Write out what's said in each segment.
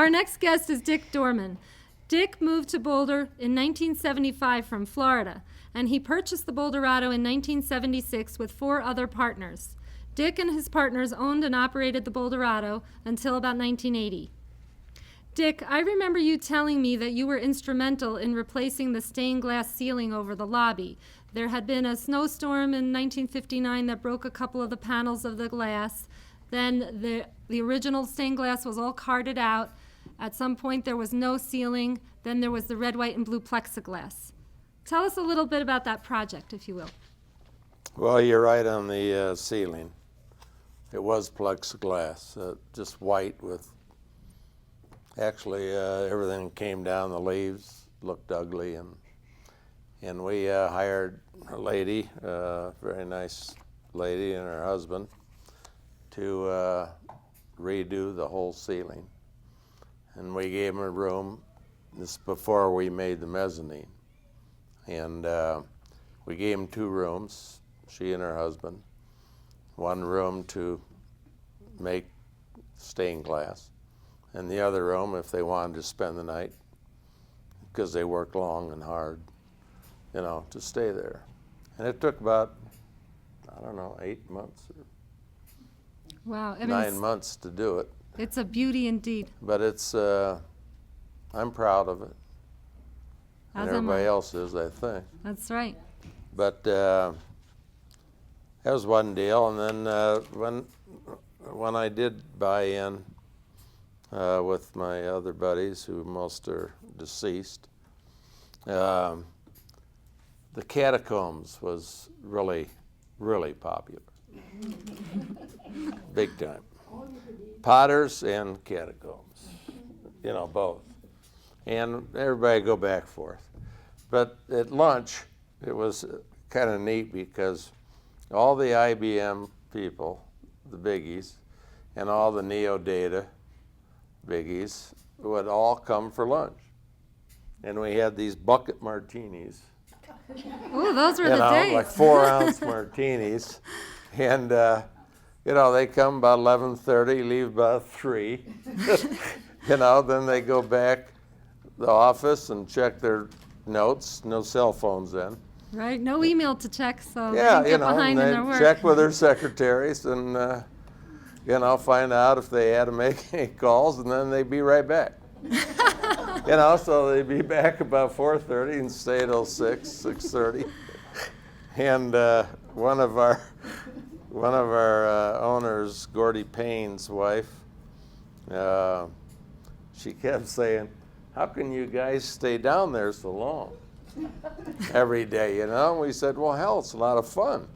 Our next guest is Dick Dorman. Dick moved to Boulder in 1975 from Florida, and he purchased the Boulderado in 1976 with 4 other partners. Dick and his partners owned and operated the Boulderado until about 1980. Dick, I remember you telling me that you were instrumental in replacing the stained glass ceiling over the lobby. There had been a snowstorm in 1959 that broke a couple of the panels of the glass. Then the original stained glass was all carted out. At some point there was no ceiling. Then there was the red, white, and blue plexiglass. Tell us a little bit about that project, if you will. Well, you're right on the ceiling. It was plexiglass, just white with, actually everything came down, the leaves looked ugly, and we hired a lady, a very nice lady and her husband, to redo the whole ceiling. And we gave them a room, this before we made the mezzanine. And we gave them 2 rooms, she and her husband. One room to make stained glass, and the other room if they wanted to spend the night, because they worked long and hard, to stay there. And it took about, 8 months or Wow. 9 months to do it. It's a beauty indeed. But it's, I'm proud of it. And everybody else is, I think. That's right. But that was one deal, and then when I did buy in with my other buddies, who most are deceased, the Catacombs was really, really popular. Big time. Potters and Catacombs, both. And everybody go back and forth. But at lunch, it was kind of neat because all the IBM people, the biggies, and all the Neo-Data biggies would all come for lunch. And we had these bucket martinis. Oh, those were the days. Like 4-ounce martinis. And, they come about 11:30, leave about 3. Then they go back to the office and check their notes. No cell phones then. Right, no email to check, so Yeah, they didn't get behind in their work. Check with their secretaries and, find out if they had to make any calls, and then they'd be right back. So they'd be back about 4:30 and stay till 6:30. And one of our owners, Gordy Payne's wife, she kept saying, "How can you guys stay down there so long every day?" And we said, "Well, hell, it's a lot of fun."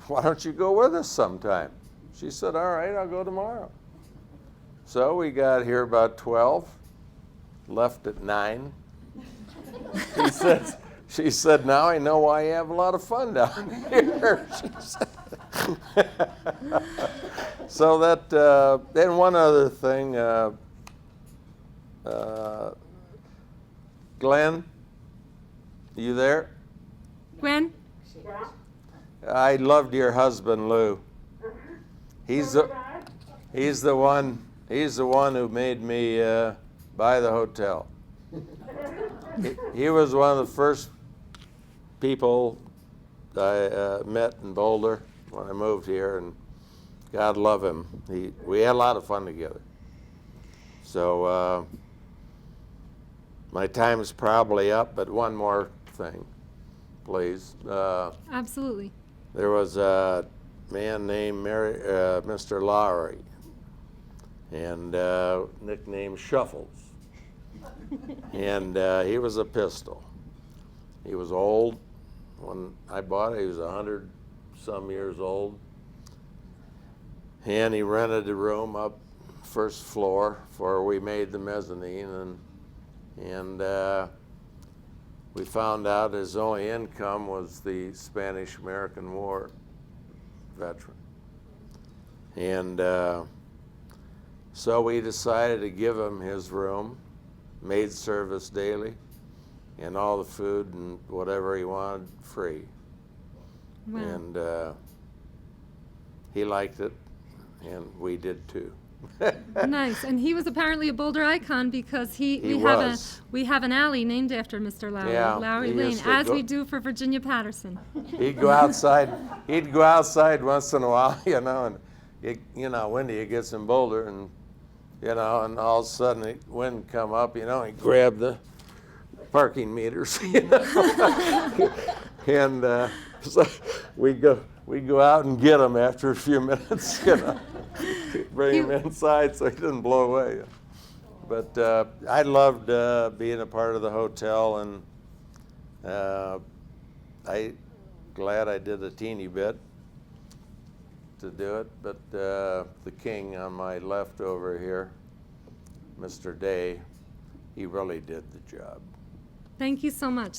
"Why don't you go with us sometime?" She said, "All right, I'll go tomorrow." So we got here about 12, left at 9. She said, "Now I know why you have a lot of fun down here." She said. So that, then one other thing, Glenn, you there? Gwen? I loved your husband, Lou. He's the one who made me buy the hotel. He was one of the first people I met in Boulder when I moved here, and God love him. We had a lot of fun together. So my time is probably up, but one more thing, please. Absolutely. There was a man named Mr. Lowry, and nicknamed Shuffles. And he was a pistol. He was old. When I bought it, he was 100-some years old. And he rented a room up first floor before we made the mezzanine. And we found out his only income was the Spanish-American War veteran. And so we decided to give him his room, maid service daily, and all the food and whatever he wanted free. Wow. And he liked it, and we did too. Nice. And he was apparently a Boulder icon because we have an alley named after Mr. Lowry, Yeah, Lowry he Lane, used to as go- we do for Virginia Patterson. He'd go outside. He'd go outside once in a while, and windy it gets in Boulder, and and all of a sudden the wind come up, he grabbed the parking meters, and so we go out and get him after a few minutes, bring him inside so he doesn't blow away. But I loved being a part of the hotel, and glad I did a teeny bit to do it, but the king on my left over here, Mr. Day, he really did the job. Thank you so much.